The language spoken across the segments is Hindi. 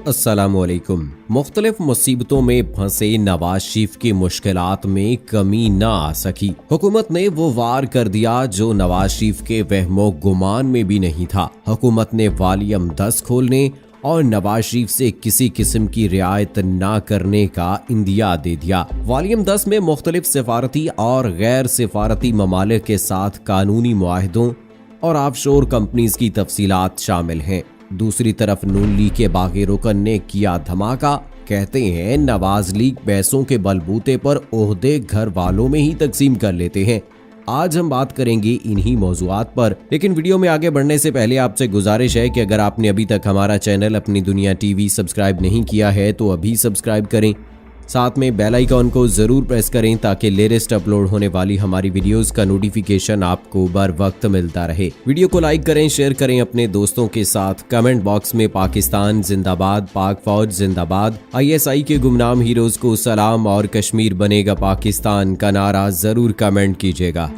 अस्सलामुअलैकुम। मुख्तलिफ मुसीबतों में फंसे नवाज शरीफ की मुश्किलात में कमी न आ सकी। हुकूमत ने वो वार कर दिया जो नवाज शरीफ के वहमो गुमान में भी नहीं था। हुकूमत ने वॉल्यूम 10 खोलने और नवाज शरीफ से किसी किस्म की रियायत न करने का इंदिया दे दिया। वॉल्यूम 10 में मुख्तलिफ सिफारती और गैर सिफारती ममालिक के साथ कानूनी मुआहदों और ऑफशोर कंपनीज की तफसीलात शामिल हैं। दूसरी तरफ नून लीग के बागी रुकन ने किया धमाका। कहते हैं नवाज लीग पैसों के बलबूते पर ओहदे घर वालों में ही तकसीम कर लेते हैं। आज हम बात करेंगे इन्हीं मौजुआत पर, लेकिन वीडियो में आगे बढ़ने से पहले आपसे गुजारिश है कि अगर आपने अभी तक हमारा चैनल अपनी दुनिया टीवी सब्सक्राइब नहीं किया है तो अभी सब्सक्राइब करें। साथ में बेल आइकॉन को जरूर प्रेस करें ताकि लेटेस्ट अपलोड होने वाली हमारी वीडियोस का नोटिफिकेशन आपको बर वक्त मिलता रहे। वीडियो को लाइक करें, शेयर करें अपने दोस्तों के साथ। कमेंट बॉक्स में पाकिस्तान जिंदाबाद, पाक फौज जिंदाबाद, ISI के गुमनाम हीरोज को सलाम और कश्मीर बनेगा पाकिस्तान का नारा जरूर कमेंट कीजिएगा।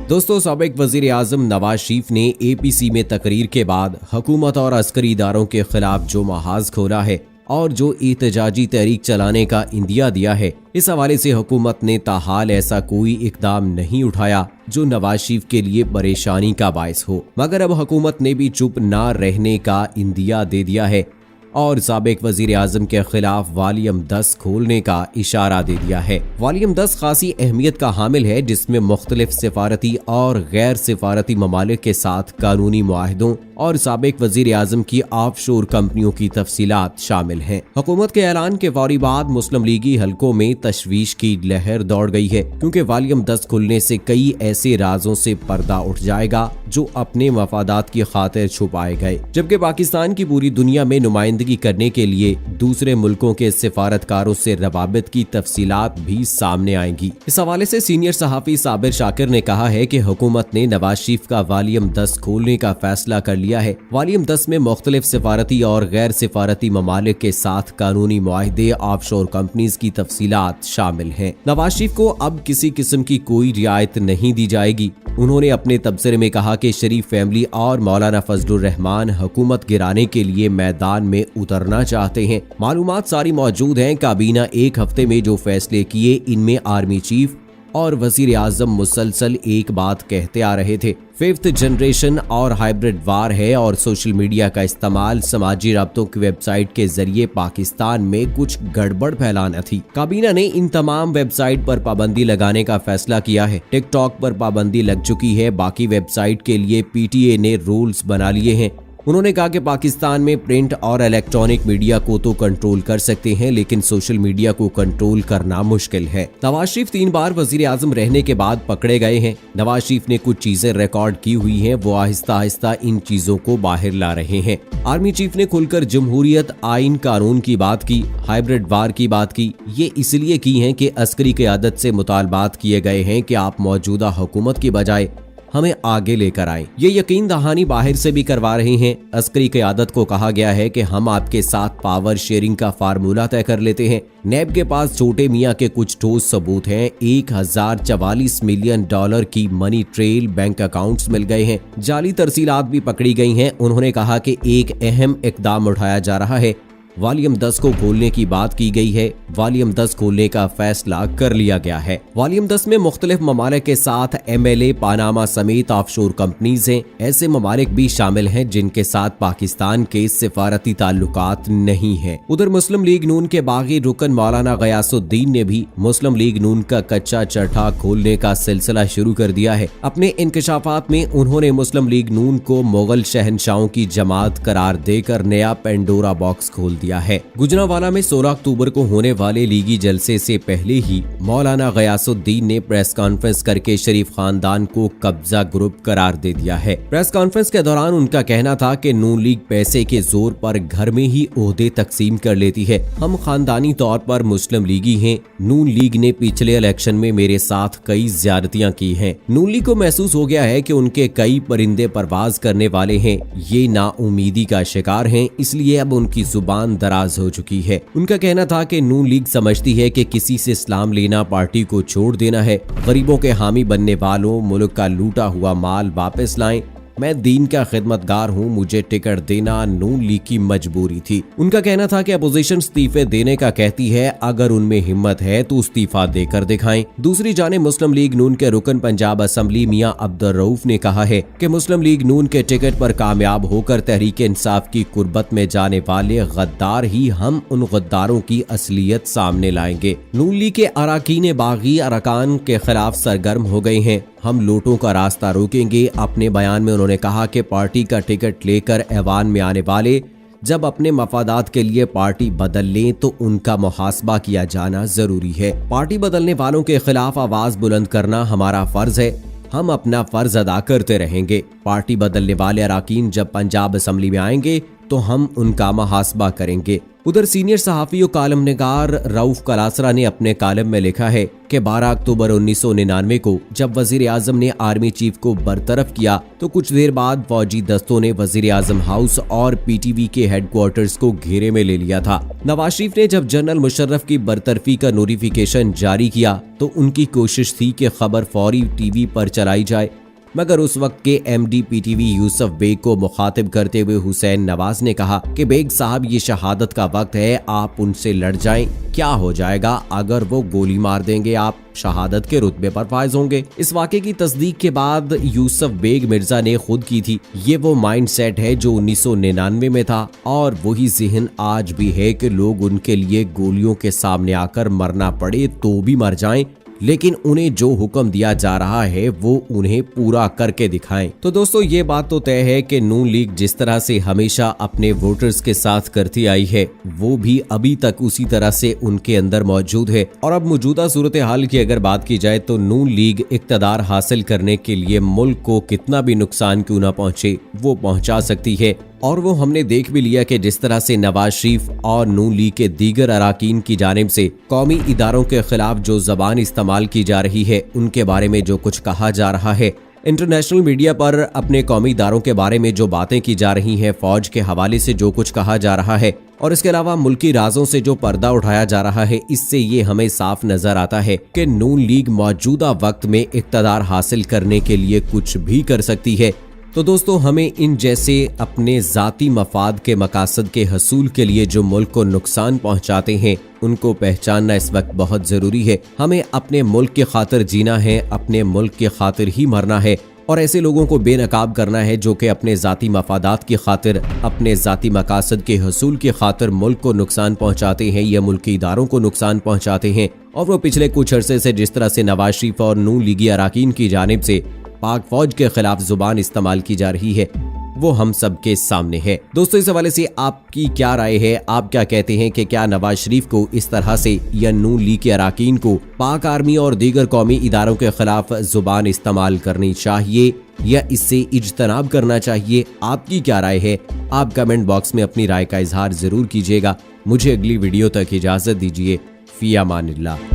दोस्तों, साबिक वजीर आजम नवाज शरीफ ने APC में तकरीर के बाद हुकूमत और अस्करी इदारों के खिलाफ जो महाज खोला है और जो एहतजाजी तहरीक चलाने का इंदिया दिया है, इस हवाले से हुकूमत ने ताहाल ऐसा कोई इकदाम नहीं उठाया जो नवाज शरीफ के लिए परेशानी का बायस हो। मगर अब हुकूमत ने भी चुप ना रहने का इंदिया दे दिया है और साबिक वजीर आजम के खिलाफ वॉल्यूम 10 खोलने का इशारा दे दिया है। वॉल्यूम 10 खासी अहमियत का हामिल है, जिसमें मुख्तलिफ सिफारती और गैर सिफारती ममालिक के साथ कानूनी मुआहदों और साबिक वजीर आजम की ऑफशोर कंपनियों की तफसीलात शामिल हैं। हुकूमत के ऐलान के फौरी बाद मुस्लिम लीगी हलकों में तशवीश की लहर दौड़ गई है, क्योंकि वॉल्यूम 10 खुलने से कई ऐसे राजों से पर्दा उठ जाएगा जो अपने मफादात की खातिर छुपाए गए, जबकि पाकिस्तान की पूरी दुनिया में नुमाइंदगी करने के लिए दूसरे मुल्कों के सिफारतकारों से रवाबित की तफसीलात भी सामने आएंगी। इस हवाले से सीनियर सहाफी साबिर शाकिर ने कहा है कि हुकूमत ने नवाज शरीफ का वॉल्यूम 10 खोलने का फैसला कर लिया है। वॉल्यूम 10 में मुख्तलिफ सिफारती और गैर सिफारती ममालिक के साथ कानूनी मुआहदे, ऑफशोर कंपनीज की तफसीलात शामिल हैं। नवाज शरीफ को अब किसी किस्म की कोई रियायत नहीं दी जाएगी। उन्होंने अपने तबसरे में कहा कि शरीफ फैमिली और मौलाना फजलुर रहमान हुकूमत गिराने के लिए मैदान में उतरना चाहते हैं। मालूमात सारी मौजूद हैं। काबीना एक हफ्ते में जो फैसले किए, इनमें आर्मी चीफ और वजीर आजम मुसलसल एक बात कहते आ रहे थे, 5th जनरेशन और हाइब्रिड वार है और सोशल मीडिया का इस्तेमाल समाजी राब्तों की वेबसाइट के जरिए पाकिस्तान में कुछ गड़बड़ फैलाना थी। काबीना ने इन तमाम वेबसाइट पर पाबंदी लगाने का फैसला किया है। टिकटॉक पर पाबंदी लग चुकी है। बाकी वेबसाइट के लिए PTA ने रूल्स बना लिए हैं। उन्होंने कहा कि पाकिस्तान में प्रिंट और इलेक्ट्रॉनिक मीडिया को तो कंट्रोल कर सकते हैं, लेकिन सोशल मीडिया को कंट्रोल करना मुश्किल है। नवाज शरीफ 3 बार वजीर आजम रहने के बाद पकड़े गए हैं। नवाज शरीफ ने कुछ चीजें रिकॉर्ड की हुई हैं, वो आहिस्ता आहिस्ता इन चीजों को बाहर ला रहे हैं। आर्मी चीफ ने खुलकर जमहूरियत, आइन, कानून की बात की, हाइब्रिड वार की बात की। ये इसलिए की है कि अस्करी क़यादत से मुतालबात किए गए हैं कि आप मौजूदा हुकूमत की बजाय हमें आगे लेकर आएं। ये यकीन दहानी बाहर से भी करवा रहे हैं। अस्करी क़यादत को कहा गया है कि हम आपके साथ पावर शेयरिंग का फार्मूला तय कर लेते हैं। नैब के पास छोटे मियाँ के कुछ ठोस सबूत हैं। 1044 मिलियन डॉलर की मनी ट्रेल बैंक अकाउंट्स मिल गए हैं। जाली तरसीलात भी पकड़ी गई हैं। उन्होंने कहा कि एक अहम इकदाम उठाया जा रहा है। वॉल्यूम 10 को खोलने की बात की गई है। वॉल्यूम 10 खोलने का फैसला कर लिया गया है। वॉल्यूम 10 में मुख्तलिफ ममालिक के साथ MLA, पानामा समेत ऑफशोर कंपनीज हैं। ऐसे ममालिक भी शामिल हैं जिनके साथ पाकिस्तान के सिफारती ताल्लुकात नहीं है। उधर मुस्लिम लीग नून के बागी रुकन मौलाना गयासुद्दीन ने भी मुस्लिम लीग नून का कच्चा चट्टा खोलने का सिलसिला शुरू कर दिया है। अपने इंकशाफात में उन्होंने मुस्लिम लीग नून को मुगल शहनशाहों की जमात करार देकर नया पेंडोरा बॉक्स खोल दिया है। गुजरांवाला में 16 अक्टूबर को होने वाले लीगी जलसे से पहले ही मौलाना गयासुद्दीन ने प्रेस कॉन्फ्रेंस करके शरीफ खानदान को कब्जा ग्रुप करार दे दिया है। प्रेस कॉन्फ्रेंस के दौरान उनका कहना था कि नून लीग पैसे के जोर पर घर में ही ओहदे तकसीम कर लेती है। हम खानदानी तौर पर मुस्लिम लीगी हैं। नून लीग ने पिछले इलेक्शन में मेरे साथ कई ज्यादतियां की हैं। नून लीग को महसूस हो गया है कि उनके कई परिंदे परवाज करने वाले हैं। ये नाउमीदी का शिकार हैं, इसलिए अब उनकी जुबान दराज हो चुकी है। उनका कहना था कि नून लीग समझती है कि किसी से इस्लाम लेना पार्टी को छोड़ देना है। गरीबों के हामी बनने वालों, मुल्क का लूटा हुआ माल वापस लाएं मैं दीन का खिदमतगार हूँ, मुझे टिकट देना नून लीग की मजबूरी थी। उनका कहना था कि अपोजिशन इस्तीफे देने का कहती है, अगर उनमें हिम्मत है तो इस्तीफा देकर दिखाएं। दूसरी जानिब मुस्लिम लीग नून के रुकन पंजाब असेंबली मियां अब्दुल रऊफ ने कहा है कि मुस्लिम लीग नून के टिकट पर कामयाब होकर तहरीक इंसाफ की कुर्बत में जाने वाले गद्दार ही हम उन गद्दारों की असलियत सामने लाएंगे। नून लीग के अरकान बागी अरकान के खिलाफ सरगर्म हो गए हैं। हम लूटों का रास्ता रोकेंगे। अपने बयान में उन्होंने कहा कि पार्टी का टिकट लेकर ऐवान में आने वाले जब अपने मफादात के लिए पार्टी बदल लें तो उनका मुहासबा किया जाना जरूरी है। पार्टी बदलने वालों के खिलाफ आवाज बुलंद करना हमारा फर्ज है। हम अपना फर्ज अदा करते रहेंगे। पार्टी बदलने वाले अरकान जब पंजाब असेंबली में आएंगे तो हम उनका मुहासबा करेंगे। उधर सीनियर सहाफी और कालम निगार रऊफ कलासरा ने अपने कालम में लिखा है कि 12 अक्टूबर 1999 को जब वजीर आजम ने आर्मी चीफ को बरतरफ किया तो कुछ देर बाद फौजी दस्तों ने वजीर आजम हाउस और पीटीवी के हेडक्वार्टर्स को घेरे में ले लिया था। नवाज शरीफ ने जब जनरल मुशर्रफ की बरतरफी का नोटिफिकेशन जारी किया तो उनकी कोशिश थी कि खबर फौरी टीवी पर चलाई जाए, मगर उस वक्त के एमडी पीटीवी यूसुफ बेग को मुखातिब करते हुए हुसैन नवाज ने कहा कि बेग साहब ये शहादत का वक्त है, आप उनसे लड़ जाएं। क्या हो जाएगा अगर वो गोली मार देंगे, आप शहादत के रुतबे पर फायज होंगे। इस वाक़े की तस्दीक के बाद यूसुफ बेग मिर्जा ने खुद की थी। ये वो माइंड सेट है जो 1999 में था और वही जहन आज भी है कि लोग उनके लिए गोलियों के सामने आकर मरना पड़े तो भी मर जाएं, लेकिन उन्हें जो हुक्म दिया जा रहा है वो उन्हें पूरा करके दिखाएं। तो दोस्तों ये बात तो तय है कि नून लीग जिस तरह से हमेशा अपने वोटर्स के साथ करती आई है वो भी अभी तक उसी तरह से उनके अंदर मौजूद है। और अब मौजूदा सूरत हाल की अगर बात की जाए तो नून लीग इक्तदार हासिल करने के लिए मुल्क को कितना भी नुकसान क्यों ना पहुंचे वो पहुंचा सकती है। और वो हमने देख भी लिया कि जिस तरह से नवाज शरीफ और नून लीग के दीगर अरकान की जानिब से कौमी इदारों के खिलाफ जो जबान इस्तेमाल की जा रही है, उनके बारे में जो कुछ कहा जा रहा है, इंटरनेशनल मीडिया पर अपने कौमी इदारों के बारे में जो बातें की जा रही हैं, फौज के हवाले से जो कुछ कहा जा रहा है और इसके अलावा मुल्की राजों से जो पर्दा उठाया जा रहा है, इससे ये हमें साफ नजर आता है कि नून लीग मौजूदा वक्त में इक्तदार हासिल करने के लिए कुछ भी कर सकती है। तो दोस्तों हमें इन जैसे अपने जाती मफाद के मकासद के हसूल के लिए जो मुल्क को नुकसान पहुंचाते हैं उनको पहचानना इस वक्त बहुत जरूरी है। हमें अपने मुल्क की खातिर जीना है, अपने मुल्क की खातिर ही मरना है और ऐसे लोगों को बेनकाब करना है जो कि अपने जाती मफादात की खातिर, अपने जाती मकासद के हसूल की खातिर मुल्क को नुकसान पहुंचाते हैं या मुल्की इदारों को नुकसान पहुंचाते हैं। और वो पिछले कुछ अरसे से जिस तरह से नवाज शरीफ और नून लीगी अरकान की जानिब से पाक फौज के खिलाफ जुबान इस्तेमाल की जा रही है वो हम सब के सामने है। दोस्तों इस हवाले से आपकी क्या राय है? आप क्या कहते हैं कि क्या नवाज शरीफ को इस तरह से या नून लीग के अरकान को पाक आर्मी और दीगर कौमी इदारों के खिलाफ जुबान इस्तेमाल करनी चाहिए या इससे इज्तनाब करना चाहिए? आपकी क्या राय है? आप कमेंट बॉक्स में अपनी राय का इजहार जरूर कीजिएगा। मुझे अगली वीडियो तक इजाजत दीजिए। फी अमानिल्लाह।